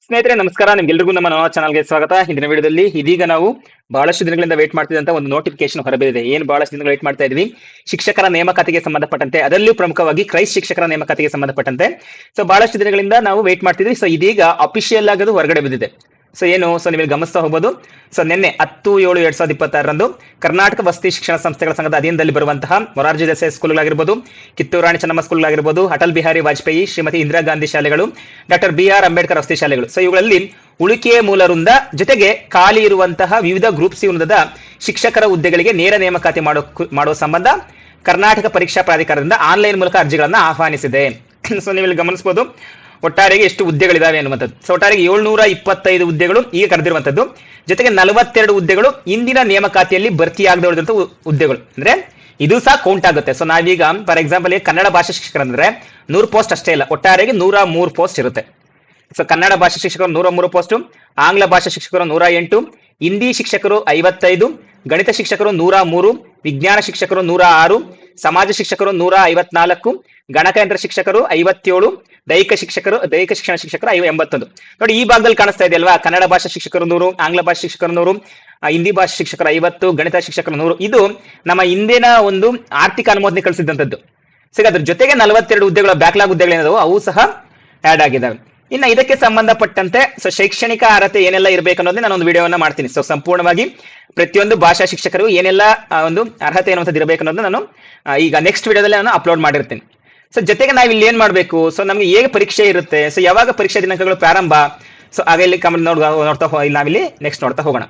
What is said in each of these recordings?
ಸ್ನೇಹಿತರೆ ನಮಸ್ಕಾರ, ನಿಮ್ಗೆಲ್ರಿಗೂ ನಮ್ಮ ನವ ಚಾನಲ್ಗೆ ಸ್ವಾಗತ. ಹಿಂದಿನ ವಿಡಿಯೋದಲ್ಲಿ ಇದೀಗ ನಾವು ಬಹಳಷ್ಟು ದಿನಗಳಿಂದ ವೇಟ್ ಮಾಡ್ತಿದ್ದಂತ ಒಂದು ನೋಟಿಫಿಕೇಶನ್ ಹೊರಬಿದ್ದಿದೆ. ಏನ್ ಬಹಳಷ್ಟು ದಿನಗಳು ವೇಟ್ ಮಾಡ್ತಾ ಇದ್ವಿ, ಶಿಕ್ಷಕರ ನೇಮಕಾತಿಗೆ ಸಂಬಂಧಪಟ್ಟಂತೆ, ಅದರಲ್ಲೂ ಪ್ರಮುಖವಾಗಿ ಕ್ರೈಸ್ಟ್ ಶಿಕ್ಷಕರ ನೇಮಕಾತಿಗೆ ಸಂಬಂಧಪಟ್ಟಂತೆ. ಸೊ ಬಹಳಷ್ಟು ದಿನಗಳಿಂದ ನಾವು ವೇಟ್ ಮಾಡ್ತಿದ್ವಿ. ಸೊ ಇದೀಗ ಅಫಿಷಿಯಲ್ ಆಗಿ ಅದು ಹೊರಗಡೆ ಬಿದ್ದಿದೆ. ಸೊ ನೀವು ಗಮನಿಸ್ತಾ ಹೋಗಬಹುದು. ಸೊ ನಿನ್ನೆ 10/7/2026 ಕರ್ನಾಟಕ ವಸತಿ ಶಿಕ್ಷಣ ಸಂಸ್ಥೆಗಳ ಸಂಘದ ಅಧೀನದಲ್ಲಿ ಬರುವಂತಹ ಮೊರಾರ್ಜಿ ದೇಸಾಯಿ ಸ್ಕೂಲ್ಗಳಾಗಿರ್ಬೋದು, ಕಿತ್ತೂರು ರಾಣಿ ಚೆನ್ನಮ್ಮ ಸ್ಕೂಲ್ಗಳಾಗಿರ್ಬೋದು, ಅಟಲ್ ಬಿಹಾರಿ ವಾಜಪೇಯಿ, ಶ್ರೀಮತಿ ಇಂದಿರಾ ಗಾಂಧಿ ಶಾಲೆಗಳು, ಡಾಕ್ಟರ್ BR ಅಂಬೇಡ್ಕರ್ ವಸತಿ ಶಾಲೆಗಳು. ಸೊ ಇವುಗಳಲ್ಲಿ ಉಳಿಕೆಯ ಮೂಲ ವೃಂದ ಜೊತೆಗೆ ಖಾಲಿ ಇರುವಂತಹ ವಿವಿಧ ಗ್ರೂಪ್ ಸಿ ವೃಂದದ ಶಿಕ್ಷಕರ ಹುದ್ದೆಗಳಿಗೆ ನೇರ ನೇಮಕಾತಿ ಮಾಡುವ ಸಂಬಂಧ ಕರ್ನಾಟಕ ಪರೀಕ್ಷಾ ಪ್ರಾಧಿಕಾರದಿಂದ ಆನ್ಲೈನ್ ಮೂಲಕ ಅರ್ಜಿಗಳನ್ನ ಆಹ್ವಾನಿಸಿದೆ. ಸೊ ನೀವು ಇಲ್ಲಿ ಗಮನಿಸಬಹುದು ಒಟ್ಟಾರೆಗೆ ಎಷ್ಟು ಹುದ್ದೆಗಳಿದಾವೆ ಅನ್ನುವಂಥದ್ದು. ಸೊ ಒಟ್ಟಾರೆಗೆ 725 ಹುದ್ದೆಗಳು ಈಗ ಕರೆದಿರುವಂತದ್ದು, ಜೊತೆಗೆ 42 ಹುದ್ದೆಗಳು ಇಂದಿನ ನೇಮಕಾತಿಯಲ್ಲಿ ಭರ್ತಿಯಾಗದೆ ಉಳಿದಂತ ಹುದ್ದೆಗಳು. ಅಂದ್ರೆ ಇದು ಸಹ ಕೌಂಟ್ ಆಗುತ್ತೆ. ಸೊ ನಾವೀಗ ಫಾರ್ ಎಕ್ಸಾಂಪಲ್ ಕನ್ನಡ ಭಾಷಾ ಶಿಕ್ಷಕರಂದ್ರೆ 100 ಪೋಸ್ಟ್ ಅಷ್ಟೇ ಇಲ್ಲ, ಒಟ್ಟಾರೆಗೆ 103 ಪೋಸ್ಟ್ ಇರುತ್ತೆ. ಸೊ ಕನ್ನಡ ಭಾಷಾ ಶಿಕ್ಷಕರು 103 ಪೋಸ್ಟ್, ಆಂಗ್ಲ ಭಾಷಾ ಶಿಕ್ಷಕರು 108, ಹಿಂದಿ ಶಿಕ್ಷಕರು 55, ಗಣಿತ ಶಿಕ್ಷಕರು 103, ವಿಜ್ಞಾನ ಶಿಕ್ಷಕರು 106, ಸಮಾಜ ಶಿಕ್ಷಕರು 154, ಗಣಕಯಂತ್ರ ಶಿಕ್ಷಕರು 57, ದೈಹಿಕ ಶಿಕ್ಷಣ ಶಿಕ್ಷಕರು 81. ನೋಡಿ ಈ ಭಾಗದಲ್ಲಿ ಕಾಣಿಸ್ತಾ ಇದೆ ಅಲ್ವಾ, ಕನ್ನಡ ಭಾಷಾ ಶಿಕ್ಷಕರು 100, ಆಂಗ್ಲ ಭಾಷಾ ಶಿಕ್ಷಕರು 100, ಹಿಂದಿ ಭಾಷಾ ಶಿಕ್ಷಕರು 50, ಗಣಿತ ಶಿಕ್ಷಕರು 100. ಇದು ನಮ್ಮ ಹಿಂದಿನ ಒಂದು ಆರ್ಥಿಕ ಅನುಮೋದನೆ ಕಳಿಸಿದಂತದ್ದು. ಸೊ ಅದ್ರ ಜೊತೆಗೆ 42 ಹುದ್ದೆಗಳ ಬ್ಯಾಕ್ಲಾಗ್ ಹುದ್ದೆಗಳೇನದವು ಅವು ಸಹ ಆಡ್ ಆಗಿದ್ದಾವೆ. ಇನ್ನ ಇದಕ್ಕೆ ಸಂಬಂಧಪಟ್ಟಂತೆ ಸೊ ಶೈಕ್ಷಣಿಕ ಅರ್ಹತೆ ಏನೆಲ್ಲ ಇರಬೇಕು ಅನ್ನೋದನ್ನ ನಾನು ಒಂದು ವಿಡಿಯೋವನ್ನ ಮಾಡ್ತೀನಿ. ಸೊ ಸಂಪೂರ್ಣವಾಗಿ ಪ್ರತಿಯೊಂದು ಭಾಷಾ ಶಿಕ್ಷಕರು ಏನೆಲ್ಲ ಒಂದು ಅರ್ಹತೆ ಅನ್ನುವಂಥದ್ದು ಇರಬೇಕು ಅನ್ನೋದನ್ನ ನಾನು ಈಗ ನೆಕ್ಸ್ಟ್ ವಿಡಿಯೋದಲ್ಲಿ ನಾನು ಅಪ್ಲೋಡ್ ಮಾಡಿರ್ತೀನಿ. ಸೊ ಜೊತೆಗೆ ನಾವು ಇಲ್ಲಿ ಏನ್ ಮಾಡ್ಬೇಕು, ಸೊ ನಮ್ಗೆ ಹೇಗೆ ಪರೀಕ್ಷೆ ಇರುತ್ತೆ, ಸೊ ಯಾವಾಗ ಪರೀಕ್ಷಾ ದಿನಾಂಕಗಳು ಪ್ರಾರಂಭ, ಸೊ ಆಗ ಇಲ್ಲಿ ಕಮೆಂಟ್ ನಾವಿಲ್ಲಿ ನೆಕ್ಸ್ಟ್ ನೋಡ್ತಾ ಹೋಗೋಣ.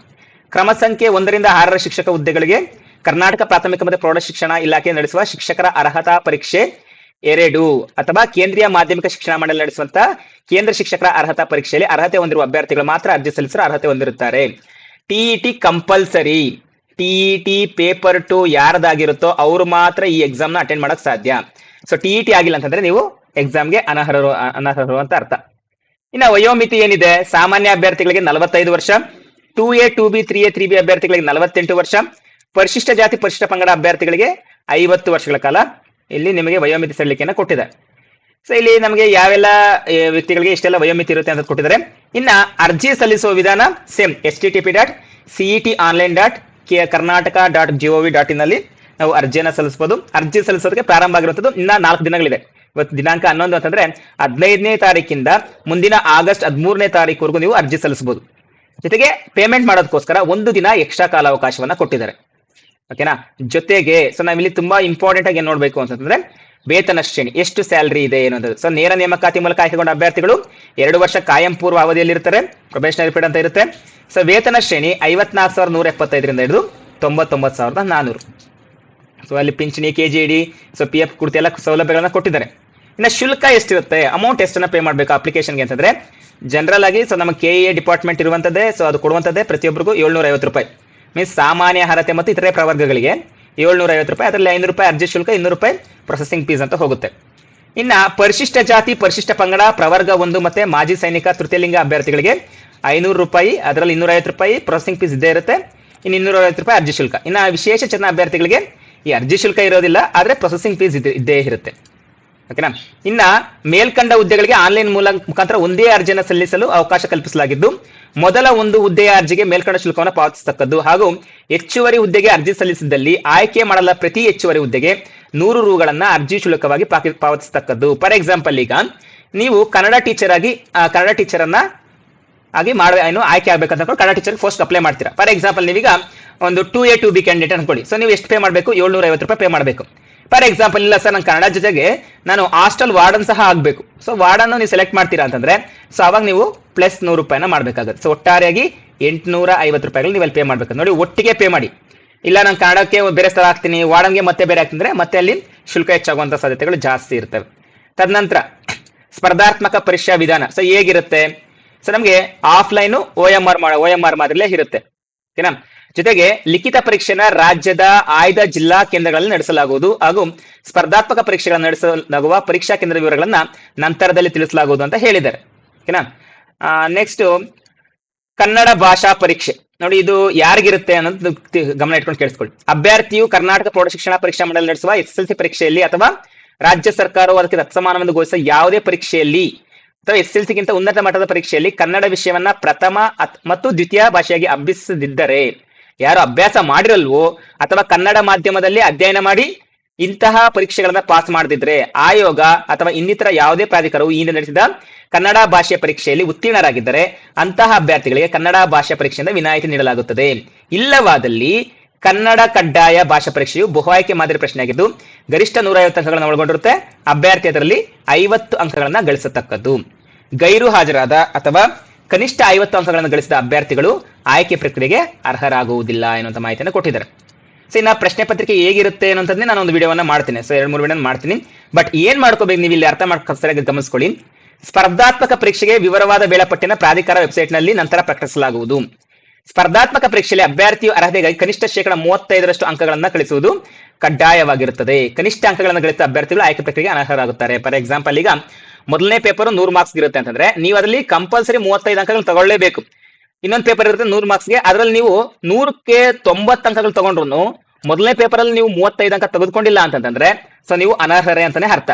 ಕ್ರಮ ಸಂಖ್ಯೆ 1ರಿಂದ 6ರ ಶಿಕ್ಷಕ ಹುದ್ದೆಗಳಿಗೆ ಕರ್ನಾಟಕ ಪ್ರಾಥಮಿಕ ಮತ್ತು ಪ್ರೌಢ ಶಿಕ್ಷಣ ಇಲಾಖೆ ನಡೆಸುವ ಶಿಕ್ಷಕರ ಅರ್ಹತಾ ಪರೀಕ್ಷೆ 2 ಅಥವಾ ಕೇಂದ್ರೀಯ ಮಾಧ್ಯಮಿಕ ಶಿಕ್ಷಣ ಮಂಡಳಿ ನಡೆಸುವಂತ ಕೇಂದ್ರ ಶಿಕ್ಷಕರ ಅರ್ಹತಾ ಪರೀಕ್ಷೆಯಲ್ಲಿ ಅರ್ಹತೆ ಹೊಂದಿರುವ ಅಭ್ಯರ್ಥಿಗಳು ಮಾತ್ರ ಅರ್ಜಿ ಸಲ್ಲಿಸಲು ಅರ್ಹತೆ ಹೊಂದಿರುತ್ತಾರೆ. TET compulsory. TET ಪೇಪರ್ 2 ಯಾರದಾಗಿರುತ್ತೋ ಅವರು ಮಾತ್ರ ಈ ಎಕ್ಸಾಮ್ ನ ಅಟೆಂಡ್ ಮಾಡಕ್ ಸಾಧ್ಯ. ಸೊ TET ಆಗಿಲ್ಲ ಅಂತಂದ್ರೆ ನೀವು ಎಕ್ಸಾಮ್ಗೆ ಅನರ್ಹರು ಅಂತ ಅರ್ಥ. ಇನ್ನ ವಯೋಮಿತಿ ಏನಿದೆ, ಸಾಮಾನ್ಯ ಅಭ್ಯರ್ಥಿಗಳಿಗೆ 45 ವರ್ಷ, 2A 2B 3A 3B ಅಭ್ಯರ್ಥಿಗಳಿಗೆ 48 ವರ್ಷ, ಪರಿಶಿಷ್ಟ ಜಾತಿ ಪರಿಶಿಷ್ಟ ಪಂಗಡ ಅಭ್ಯರ್ಥಿಗಳಿಗೆ 50 ವರ್ಷಗಳ ಕಾಲ ಇಲ್ಲಿ ನಿಮಗೆ ವಯೋಮಿತಿ ಸಡಿಲಿಕೆಯನ್ನು ಕೊಟ್ಟಿದೆ. ಸೊ ಇಲ್ಲಿ ನಮಗೆ ಯಾವೆಲ್ಲ ವ್ಯಕ್ತಿಗಳಿಗೆ ಇಷ್ಟೆಲ್ಲ ವಯೋಮಿತಿ ಇರುತ್ತೆ ಅಂತ ಕೊಟ್ಟಿದ್ದಾರೆ. ಇನ್ನ ಅರ್ಜಿ ಸಲ್ಲಿಸುವ ವಿಧಾನ ಸೇಮ್ http.cet.online.karnataka.gov.in ಅಲ್ಲಿ ನಾವು ಅರ್ಜಿಯನ್ನು ಸಲ್ಲಿಸಬಹುದು. ಅರ್ಜಿ ಸಲ್ಲಿಸೋದಕ್ಕೆ ಪ್ರಾರಂಭ ಆಗಿರುವಂತದ್ದು ಇನ್ನ 4 ದಿನಗಳಿದೆ. ಇವತ್ತು ದಿನಾಂಕ 11 ಅಂತಂದ್ರೆ 15ನೇ ತಾರೀಕಿಂದ ಮುಂದಿನ ಆಗಸ್ಟ್ 13ನೇ ತಾರೀಕುವರೆಗೂ ನೀವು ಅರ್ಜಿ ಸಲ್ಲಿಸಬಹುದು. ಜೊತೆಗೆ ಪೇಮೆಂಟ್ ಮಾಡೋದಕ್ಕೋಸ್ಕರ 1 ದಿನ ಎಕ್ಸ್ಟ್ರಾ ಕಾಲಾವಕಾಶವನ್ನ ಕೊಟ್ಟಿದ್ದಾರೆ. ಓಕೆನಾ. ಜೊತೆಗೆ ಸೊ ನಾವಿಲ್ಲಿ ತುಂಬಾ ಇಂಪಾರ್ಟೆಂಟ್ ಆಗಿ ಏನ್ ನೋಡ್ಬೇಕು ಅಂತಂದ್ರೆ ವೇತನ ಶ್ರೇಣಿ, ಎಷ್ಟು ಸ್ಯಾಲರಿ ಇದೆ ಏನಂದ್ರೆ. ಸೊ ನೇರ ನೇಮಕಾತಿ ಮೂಲಕ ಆಯ್ಕೆಗೊಂಡ ಅಭ್ಯರ್ಥಿಗಳು 2 ವರ್ಷ ಕಾಯಂ ಪೂರ್ವ ಅವಧಿಯಲ್ಲಿ ಇರ್ತಾರೆ, ಪ್ರೊಬೇಷನರಿ ಪೀರಿಯಡ್ ಅಂತ ಇರುತ್ತೆ. ಸೊ ವೇತನ ಶ್ರೇಣಿ 54,175ರಿಂದ ಹಿಡಿದು 99,400. ಸೊ ಅಲ್ಲಿ ಪಿಂಚಣಿ, KGD, ಸೊ PF ಕುರಿತು ಎಲ್ಲ ಸೌಲಭ್ಯಗಳನ್ನ ಕೊಟ್ಟಿದ್ದಾರೆ. ಇನ್ನು ಶುಲ್ಕ ಎಷ್ಟಿರುತ್ತೆ, ಅಮೌಂಟ್ ಎಷ್ಟನ್ನ ಪೇ ಮಾಡಬೇಕು ಅಪ್ಲಿಕೇಶನ್ಗೆ ಅಂತಂದ್ರೆ ಜನರಲ್ ಆಗಿ ಸೊ ನಮ್ಮ KEA ಡಿಪಾರ್ಟ್ಮೆಂಟ್ ಇರುವಂತದ್ದೇ, ಸೊ ಅದು ಕೊಡುವಂತದ್ದೇ ಪ್ರತಿಯೊಬ್ಬರಿಗೂ 750 ರೂಪಾಯಿ. ಮೀನ್ಸ್ ಸಾಮಾನ್ಯ ಅರ್ಹತೆ ಮತ್ತು ಇತರೆ ಪ್ರವರ್ಗಗಳಿಗೆ 750 ರೂಪಾಯಿ, ಅದರಲ್ಲಿ 500 ರೂಪಾಯಿ ಅರ್ಜಿ ಶುಲ್ಕ, 200 ರೂಪಾಯಿ ಪ್ರೊಸೆಸಿಂಗ್ ಫೀಸ್ ಅಂತ ಹೋಗುತ್ತೆ. ಇನ್ನ ಪರಿಶಿಷ್ಟ ಜಾತಿ ಪರಿಶಿಷ್ಟ ಪಂಗಡ ಪ್ರವರ್ಗ 1 ಮತ್ತೆ ಮಾಜಿ ಸೈನಿಕ ತೃತೀಯಲಿಂಗ ಅಭ್ಯರ್ಥಿಗಳಿಗೆ 500 ರೂಪಾಯಿ, ಅದರಲ್ಲಿ 250 ರೂಪಾಯಿ ಪ್ರೊಸೆಸಿಂಗ್ ಫೀಸ್ ಇದ್ದೇ ಇರುತ್ತೆ, ಇನ್ನು 250 ರೂಪಾಯಿ ಅರ್ಜಿ ಶುಲ್ಕ. ಇನ್ನ ವಿಶೇಷ ಚೇತನ ಅಭ್ಯರ್ಥಿಗಳಿಗೆ ಈ ಅರ್ಜಿ ಶುಲ್ಕ ಇರೋದಿಲ್ಲ, ಆದ್ರೆ ಪ್ರೊಸೆಸಿಂಗ್ ಫೀಸ್ ಇದ್ದೇ ಇರುತ್ತೆ. ಓಕೆನಾ. ಇನ್ನ ಮೇಲ್ಕಂಡ ಹುದ್ದೆಗಳಿಗೆ ಆನ್ಲೈನ್ ಮುಖಾಂತರ ಒಂದೇ ಅರ್ಜಿಯನ್ನು ಸಲ್ಲಿಸಲು ಅವಕಾಶ ಕಲ್ಪಿಸಲಾಗಿದ್ದು, ಮೊದಲ ಒಂದು ಹುದ್ದೆಯ ಅರ್ಜಿಗೆ ಮೇಲ್ಕಂಡ ಶುಲ್ಕವನ್ನು ಪಾವತಿಸತಕ್ಕದ್ದು ಹಾಗೂ ಹೆಚ್ಚುವರಿ ಹುದ್ದೆಗೆ ಅರ್ಜಿ ಸಲ್ಲಿಸಿದಲ್ಲಿ ಆಯ್ಕೆ ಮಾಡಲ ಪ್ರತಿ ಹೆಚ್ಚುವರಿ ಹುದ್ದೆಗೆ 100 ರೂಗಳನ್ನ ಅರ್ಜಿ ಶುಲ್ಕವಾಗಿ ಪಾವತಿಸತಕ್ಕದ್ದು. ಫಾರ್ ಎಕ್ಸಾಂಪಲ್, ಈಗ ನೀವು ಕನ್ನಡ ಟೀಚರ್ ಅನ್ನ ಆಯ್ಕೆ ಆಗ್ಬೇಕಂತ ಕನ್ನಡ ಟೀಚರ್ ಪೋಸ್ಟ್ ಅಪ್ಲೈ ಮಾಡ್ತೀರಾ. ಫಾರ್ ಎಕ್ಸಾಂಪಲ್, ನೀವೀಗ ಒಂದು 2A 2B ಕ್ಯಾಂಡಿಡೇಟ್ ಅನ್ಕೊಳ್ಳಿ. ಸೊ ನೀವು ಎಷ್ಟು ಪೇ ಮಾಡಬೇಕು, 750 ರೂಪಾಯಿ ಪೇ ಮಾಡಬೇಕು. ಫಾರ್ ಎಕ್ಸಾಂಪಲ್, ಇಲ್ಲ ಸರ್ ನಾನು ಕನ್ನಡ ಜೊತೆಗೆ ನಾನು ಹಾಸ್ಟೆಲ್ ವಾರ್ಡನ್ ಸಹ ಆಗ್ಬೇಕು, ಸೊ ವಾರ್ಡನ್ ನೀವು ಸೆಲೆಕ್ಟ್ ಮಾಡ್ತೀರಾ ಅಂತಂದ್ರೆ ಸೊ ಅವಾಗ ನೀವು ಪ್ಲಸ್ 100 ರೂಪಾಯಿನ ಮಾಡ್ಬೇಕಾಗುತ್ತೆ. ಸೊ ಒಟ್ಟಾರೆಯಾಗಿ 850 ರೂಪಾಯಿಗಳು ನೀವು ಅಲ್ಲಿ ಪೇ ಮಾಡ್ಬೇಕು. ನೋಡಿ, ಒಟ್ಟಿಗೆ ಪೇ ಮಾಡಿ. ಇಲ್ಲ ನಾನು ಕನ್ನಡಕ್ಕೆ ಬೇರೆ ಸ್ಥಳ ಹಾಕ್ತೀನಿ, ವಾರ್ಡನ್ಗೆ ಮತ್ತೆ ಬೇರೆ ಹಾಕ್ತಿದ್ರೆ ಮತ್ತೆ ಅಲ್ಲಿ ಶುಲ್ಕ ಹೆಚ್ಚಾಗುವಂತ ಸಾಧ್ಯತೆಗಳು ಜಾಸ್ತಿ ಇರ್ತವೆ. ತದನಂತರ ಸ್ಪರ್ಧಾತ್ಮಕ ಪರೀಕ್ಷಾ ವಿಧಾನ ಸೊ ಹೇಗಿರುತ್ತೆ, ಸೊ ನಮಗೆ ಆಫ್ಲೈನ್ OMR ಮಾದರಿಯಲ್ಲೇ ಇರುತ್ತೆ. ಓಕೆನಾ. ಜೊತೆಗೆ ಲಿಖಿತ ಪರೀಕ್ಷೆನ ರಾಜ್ಯದ ಆಯ್ದ ಜಿಲ್ಲಾ ಕೇಂದ್ರಗಳಲ್ಲಿ ನಡೆಸಲಾಗುವುದು ಹಾಗೂ ಸ್ಪರ್ಧಾತ್ಮಕ ಪರೀಕ್ಷೆಗಳನ್ನು ನಡೆಸಲಾಗುವ ಪರೀಕ್ಷಾ ಕೇಂದ್ರ ವಿವರಗಳನ್ನ ನಂತರದಲ್ಲಿ ತಿಳಿಸಲಾಗುವುದು ಅಂತ ಹೇಳಿದ್ದಾರೆ. ಓಕೆನಾ. ನೆಕ್ಸ್ಟ್ ಕನ್ನಡ ಭಾಷಾ ಪರೀಕ್ಷೆ. ನೋಡಿ, ಇದು ಯಾರಿಗಿರುತ್ತೆ ಅನ್ನೋದು ಗಮನ ಇಟ್ಕೊಂಡು ಕೇಳಿಸ್ಕೊಳ್ಳಿ. ಅಭ್ಯರ್ಥಿಯು ಕರ್ನಾಟಕ ಪ್ರೌಢ ಶಿಕ್ಷಣ ಪರೀಕ್ಷಾ ಮಂಡಳಿ ನಡೆಸುವ SSLC ಪರೀಕ್ಷೆಯಲ್ಲಿ ಅಥವಾ ರಾಜ್ಯ ಸರ್ಕಾರವು ಅದಕ್ಕೆ ತತ್ಸಮಾನವೆಂದು ಘೋಷಿಸಿದ ಯಾವುದೇ ಪರೀಕ್ಷೆಯಲ್ಲಿ ಅಥವಾ SSLC ಗಿಂತ ಉನ್ನತ ಮಟ್ಟದ ಪರೀಕ್ಷೆಯಲ್ಲಿ ಕನ್ನಡ ವಿಷಯವನ್ನ ಪ್ರಥಮ ಮತ್ತು ದ್ವಿತೀಯ ಭಾಷೆಯಾಗಿ ಅಭ್ಯಸಿಸದಿದ್ದರೆ, ಯಾರು ಅಭ್ಯಾಸ ಮಾಡಿರಲ್ವೋ ಅಥವಾ ಕನ್ನಡ ಮಾಧ್ಯಮದಲ್ಲಿ ಅಧ್ಯಯನ ಮಾಡಿ ಇಂತಹ ಪರೀಕ್ಷೆಗಳನ್ನ ಪಾಸ್ ಮಾಡದಿದ್ರೆ ಆಯೋಗ ಅಥವಾ ಇನ್ನಿತರ ಯಾವುದೇ ಪ್ರಾಧಿಕಾರವು ಈ ಹಿಂದೆ ನಡೆಸಿದ ಕನ್ನಡ ಭಾಷೆಯ ಪರೀಕ್ಷೆಯಲ್ಲಿ ಉತ್ತೀರ್ಣರಾಗಿದ್ದರೆ ಅಂತಹ ಅಭ್ಯರ್ಥಿಗಳಿಗೆ ಕನ್ನಡ ಭಾಷಾ ಪರೀಕ್ಷೆಯಿಂದ ವಿನಾಯಿತಿ ನೀಡಲಾಗುತ್ತದೆ. ಇಲ್ಲವಾದಲ್ಲಿ ಕನ್ನಡ ಕಡ್ಡಾಯ ಭಾಷಾ ಪರೀಕ್ಷೆಯು ಬಹು ಆಯ್ಕೆ ಮಾದರಿ ಪ್ರಶ್ನೆಯಾಗಿದ್ದು ಗರಿಷ್ಠ 150 ಅಂಕಗಳನ್ನು ಒಳಗೊಂಡಿರುತ್ತೆ. ಅಭ್ಯರ್ಥಿ ಅದರಲ್ಲಿ 50 ಅಂಕಗಳನ್ನ ಗಳಿಸತಕ್ಕದ್ದು. ಗೈರು ಹಾಜರಾದ ಅಥವಾ ಕನಿಷ್ಠ 50 ಅಂಕಗಳನ್ನು ಗಳಿಸಿದ ಅಭ್ಯರ್ಥಿಗಳು ಆಯ್ಕೆ ಪ್ರಕ್ರಿಯೆಗೆ ಅರ್ಹರಾಗುವುದಿಲ್ಲ ಎನ್ನುವಂತ ಮಾಹಿತಿಯನ್ನು ಕೊಟ್ಟಿದ್ದಾರೆ. ಸೊ ಇನ್ನ ಪ್ರಶ್ನೆ ಪತ್ರಿಕೆ ಹೇಗಿರುತ್ತೆ ಅನ್ನೋದನ್ನೇ ನಾನು ಒಂದು ವಿಡಿಯೋವನ್ನ ಮಾಡ್ತೀನಿ. ಸೊ 2-3 ವಿಡಿಯೋ ಮಾಡ್ತೀನಿ. ಬಟ್ ಏನ್ ಮಾಡ್ಕೋಬೇಕು, ನೀವು ಇಲ್ಲಿ ಅರ್ಥ ಸರಿಯಾಗಿ ಗಮನಿಸ್ಕೊಳ್ಳಿ. ಸ್ಪರ್ಧಾತ್ಮಕ ಪರೀಕ್ಷೆಗೆ ವಿವರವಾದ ವೇಳಾಪಟ್ಟಿನ ಪ್ರಾಧಿಕಾರ ವೆಬ್ಸೈಟ್ ನಲ್ಲಿ ನಂತರ ಪ್ರಕಟಿಸಲಾಗುವುದು. ಸ್ಪರ್ಧಾತ್ಮಕ ಪರೀಕ್ಷೆಯಲ್ಲಿ ಅಭ್ಯರ್ಥಿಯು ಅರ್ಹತೆಗಾಗಿ ಕನಿಷ್ಠ 35% ಅಂಕಗಳನ್ನ ಗಳಿಸುವುದು ಕಡ್ಡಾಯವಾಗಿರುತ್ತದೆ. ಕನಿಷ್ಠ ಅಂಕಗಳನ್ನು ಗಳಿಸಿದ ಅಭ್ಯರ್ಥಿಗಳು ಆಯ್ಕೆ ಪ್ರಕ್ರಿಯೆಗೆ ಅನರ್ಹರಾಗುತ್ತಾರೆ. ಫಾರ್ ಎಕ್ಸಾಂಪಲ್, ಈಗ ಮೊದಲನೇ ಪೇಪರ್ 100 ಮಾರ್ಕ್ಸ್ ಇರುತ್ತೆ ಅಂತಂದ್ರೆ ನೀವು ಅದರಲ್ಲಿ ಕಂಪಲ್ಸರಿ 35 ಅಂಕಗಳು ತಗೊಳ್ಳೇಬೇಕು. ಇನ್ನೊಂದು ಪೇಪರ್ ಇರುತ್ತೆ 100 ಮಾರ್ಕ್ಸ್ಗೆ, ಅದರಲ್ಲಿ ನೀವು 100ಕ್ಕೆ 90 ಅಂಕಗಳು ತಗೊಂಡ್ರು ಮೊದಲನೇ ಪೇಪರ್ ಅಲ್ಲಿ ನೀವು 35 ಅಂಕ ತೆಗೆದುಕೊಂಡಿಲ್ಲ ಅಂತಂದ್ರೆ ಸೊ ನೀವು ಅನರ್ಹರೇ ಅಂತಾನೆ ಅರ್ಥ.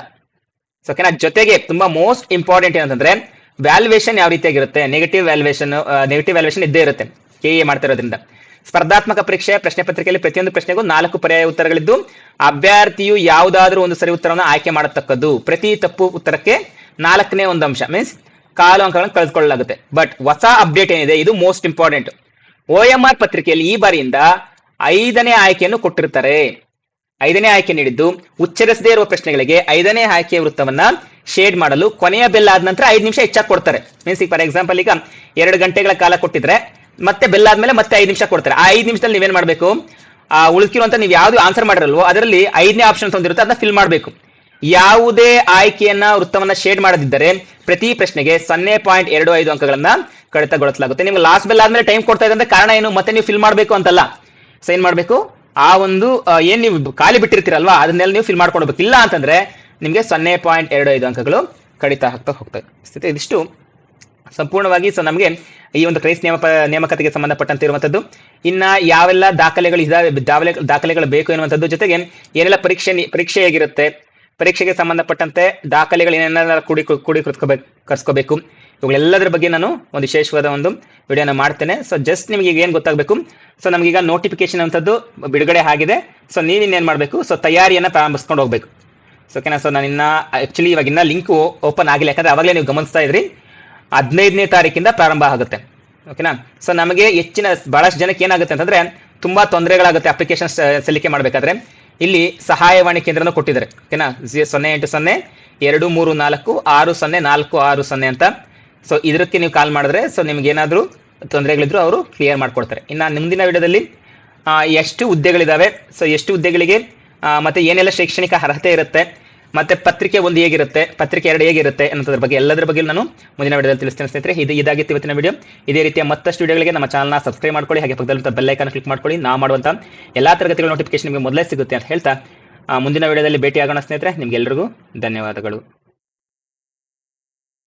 ಸೊ ಓಕೆನಾ. ಜೊತೆಗೆ ತುಂಬಾ ಮೋಸ್ಟ್ ಇಂಪಾರ್ಟೆಂಟ್ ಏನಂತಂದ್ರೆ ವ್ಯಾಲ್ಯೂಯೇಷನ್ ಯಾವ ರೀತಿಯಾಗಿರುತ್ತೆ, ನೆಗೆಟಿವ್ ವ್ಯಾಲ್ಯೂಯೇಷನ್ ಇದ್ದೇ ಇರುತ್ತೆ KA ಮಾಡ್ತಾ ಇರೋದ್ರಿಂದ. ಸ್ಪರ್ಧಾತ್ಮಕ ಪರೀಕ್ಷೆ ಪ್ರಶ್ನೆ ಪತ್ರಿಕೆಯಲ್ಲಿ ಪ್ರತಿಯೊಂದು ಪ್ರಶ್ನೆಗೂ 4 ಪರ್ಯಾಯ ಉತ್ತರಗಳಿದ್ದು ಅಭ್ಯರ್ಥಿಯು ಯಾವುದಾದ್ರೂ ಒಂದು ಸರಿ ಉತ್ತರವನ್ನು ಆಯ್ಕೆ ಮಾಡತಕ್ಕದ್ದು. ಪ್ರತಿ ತಪ್ಪು ಉತ್ತರಕ್ಕೆ 4ನೇ ಒಂದು ಅಂಶ ಮೀನ್ಸ್ 1/4 ಅಂಕಗಳನ್ನು ಕಳೆದುಕೊಳ್ಳಲಾಗುತ್ತೆ. ಬಟ್ ಹೊಸ ಅಪ್ಡೇಟ್ ಏನಿದೆ, ಇದು ಮೋಸ್ಟ್ ಇಂಪಾರ್ಟೆಂಟ್. OMR ಪತ್ರಿಕೆಯಲ್ಲಿ ಈ ಬಾರಿಯಿಂದ 5ನೇ ಆಯ್ಕೆಯನ್ನು ಕೊಟ್ಟಿರ್ತಾರೆ. 5ನೇ ಆಯ್ಕೆ ನೀಡಿದ್ದು ಉಚ್ಚರಿಸದೇ ಇರುವ ಪ್ರಶ್ನೆಗಳಿಗೆ 5ನೇ ಆಯ್ಕೆಯ ವೃತ್ತವನ್ನ ಶೇಡ್ ಮಾಡಲು ಕೊನೆಯ ಬೆಲ್ ಆದ ನಂತರ 5 ನಿಮಿಷ ಹೆಚ್ಚಾಗಿ ಕೊಡ್ತಾರೆ. ಮೀನ್ಸ್ ಫಾರ್ ಎಕ್ಸಾಂಪಲ್, ಈಗ 2 ಗಂಟೆಗಳ ಕಾಲ ಕೊಟ್ಟಿದ್ರೆ ಮತ್ತೆ ಬೆಲ್ ಆದ್ಮೇಲೆ ಮತ್ತೆ 5 ನಿಮಿಷ ಕೊಡ್ತಾರೆ. ಆ 5 ನಿಮಿಷದಲ್ಲಿ ನೀವೇನ್ ಮಾಡ್ಬೇಕು, ಉಳಿಕಿರುವಂತ ನೀವು ಯಾವ್ದು ಆನ್ಸರ್ ಮಾಡಿರಲ್ವೋ ಅದರಲ್ಲಿ 5ನೇ ಆಪ್ಷನ್ ಹೊಂದಿರುತ್ತೆ, ಅದನ್ನ ಫಿಲ್ ಮಾಡಬೇಕು. ಯಾವುದೇ ಆಯ್ಕೆಯನ್ನ ವೃತ್ತವನ್ನ ಶೇಡ್ ಮಾಡದಿದ್ದರೆ ಪ್ರತಿ ಪ್ರಶ್ನೆಗೆ 0.25 ಅಂಕಗಳನ್ನ ಕಡಿತಗೊಳಿಸಲಾಗುತ್ತೆ. ನಿಮ್ಗೆ ಲಾಸ್ಟ್ ಬೆಲ್ ಆದ್ಮೇಲೆ ಟೈಮ್ ಕೊಡ್ತಾ ಇದೆ ಅಂದ್ರೆ ಕಾರಣ ಏನು, ಮತ್ತೆ ನೀವು ಫಿಲ್ ಮಾಡಬೇಕು ಅಂತಲ್ಲ. ಸೊ ಏನ್ ಮಾಡ್ಬೇಕು, ಆ ಒಂದು ಏನ್ ನೀವು ಖಾಲಿ ಬಿಟ್ಟಿರ್ತೀರಲ್ವಾ ಅದನ್ನೆಲ್ಲ ನೀವು ಫಿಲ್ ಮಾಡ್ಕೊಡ್ಬೇಕು. ಇಲ್ಲ ಅಂತಂದ್ರೆ ನಿಮ್ಗೆ 0.25 ಅಂಕಗಳು ಕಡಿತ ಆಗ್ತಾ ಹೋಗ್ತದೆ. ಇದಿಷ್ಟು ಸಂಪೂರ್ಣವಾಗಿ ಸೊ ನಮಗೆ ಈ ಒಂದು ಕ್ರೈಸ್ ನೇಮಕಾತಿಗೆ ಸಂಬಂಧಪಟ್ಟಂತೆ ಇರುವಂತದ್ದು. ಇನ್ನ ಯಾವೆಲ್ಲ ದಾಖಲೆಗಳು ಬೇಕು ಎನ್ನುವಂಥದ್ದು, ಜೊತೆಗೆ ಏನೆಲ್ಲ ಪರೀಕ್ಷೆ ಹೇಗಿರುತ್ತೆ, ಪರೀಕ್ಷೆಗೆ ಸಂಬಂಧಪಟ್ಟಂತೆ ದಾಖಲೆಗಳು ಏನೆಲ್ಲ ಕರ್ಸ್ಕೋಬೇಕು, ಇವುಗಳೆಲ್ಲದರ ಬಗ್ಗೆ ನಾನು ಒಂದು ವಿಶೇಷವಾದ ಒಂದು ವಿಡಿಯೋನ ಮಾಡ್ತೇನೆ. ಸೊ ಜಸ್ಟ್ ನಿಮಗೆ ಈಗ ಏನು ಗೊತ್ತಾಗಬೇಕು, ಸೊ ನಮಗೀಗ ನೋಟಿಫಿಕೇಶನ್ ಅಂತದ್ದು ಬಿಡುಗಡೆ ಆಗಿದೆ. ಸೊ ನೀವಿನ್ನೇನು ಮಾಡಬೇಕು, ಸೊ ತಯಾರಿಯನ್ನ ಪ್ರಾರಂಭಿಸ್ಕೊಂಡು ಹೋಗ್ಬೇಕು. ಸೊ ಓಕೆನಾ. ಸೊ ನಾನು ಆಕ್ಚುಲಿ ಇವಾಗಿನ್ನ ಲಿಂಕ್ ಓಪನ್ ಆಗಿಲ್ಲ, ಯಾಕಂದ್ರೆ ಅವಾಗಲೇ ನೀವು ಗಮನಿಸ್ತಾ ಇದ್ರಿ 15ನೇ ತಾರೀಕಿಂದ ಪ್ರಾರಂಭ ಆಗುತ್ತೆ. ಓಕೆನಾ. ಸೊ ನಮಗೆ ಬಹಳಷ್ಟು ಜನಕ್ಕೆ ಏನಾಗುತ್ತೆ ಅಂತಂದ್ರೆ ತುಂಬಾ ತೊಂದರೆಗಳಾಗುತ್ತೆ ಅಪ್ಲಿಕೇಶನ್ ಸಲ್ಲಿಕೆ ಮಾಡಬೇಕಾದ್ರೆ. ಇಲ್ಲಿ ಸಹಾಯವಾಣಿ ಕೇಂದ್ರನ ಕೊಟ್ಟಿದ್ದಾರೆ. ಓಕೆನಾ. 080 234 60 ಅಂತ. ಸೊ ಇದಕ್ಕೆ ನೀವು ಕಾಲ್ ಮಾಡಿದ್ರೆ ಸೊ ನಿಮ್ಗೆ ಏನಾದ್ರು ತೊಂದರೆಗಳಿದ್ರು ಅವರು ಕ್ಲಿಯರ್ ಮಾಡ್ಕೊಡ್ತಾರೆ. ಇನ್ನು ಮುಂದಿನ ವಿಡಿಯೋದಲ್ಲಿ ಎಷ್ಟು ಹುದ್ದೆಗಳಿದಾವೆ, ಸೊ ಎಷ್ಟು ಹುದ್ದೆಗಳಿಗೆ ಮತ್ತೆ ಏನೆಲ್ಲ ಶೈಕ್ಷಣಿಕ ಅರ್ಹತೆ ಇರುತ್ತೆ, ಮತ್ತೆ ಪತ್ರಿಕೆ 1 ಹೇಗಿರುತ್ತೆ, ಪತ್ರಿಕೆ 2 ಹೇಗಿರುತ್ತೆ ಅನ್ನೋದ್ರ ಬಗ್ಗೆ ಎಲ್ಲದರ ಬಗ್ಗೆ ನಾನು ಮುಂದಿನ ವಿಡಿಯೋದಲ್ಲಿ ತಿಳಿಸ್ತೇನೆ ಸ್ನೇಹಿತರೆ. ಇದಾಗಿತ್ತು ಇವತ್ತಿನ ವಿಡಿಯೋ. ಇದೇ ರೀತಿಯ ಮತ್ತಷ್ಟು ವಿಡಿಯೋಗಳಿಗೆ ನಮ್ಮ ಚಾನಲ್ನ ಸಬ್ಸ್ಕ್ರೈಬ್ ಮಾಡ್ಕೊಳ್ಳಿ, ಹಾಗೆ ಪಕ್ಕದಲ್ಲಿರುವಂಥ ಬೆಲ್ ಐಕಾನ್ ಕ್ಲಿಕ್ ಮಾಡ್ಕೊಳ್ಳಿ. ನಾವು ಮಾಡುವಂಥ ಎಲ್ಲಾ ತರಗತಿಗಳ ನೋಟಿಫಿಕೇಶನ್ ನಿಮಗೆ ಮೊದಲೇ ಸಿಗುತ್ತೆ ಅಂತ ಹೇಳ್ತಾ ಮುಂದಿನ ವಿಡಿಯೋದಲ್ಲಿ ಭೇಟಿ ಆಗೋಣ ಸ್ನೇಹಿತರೆ. ನಿಮ್ಗೆಲ್ಲರಿಗೂ ಧನ್ಯವಾದಗಳು.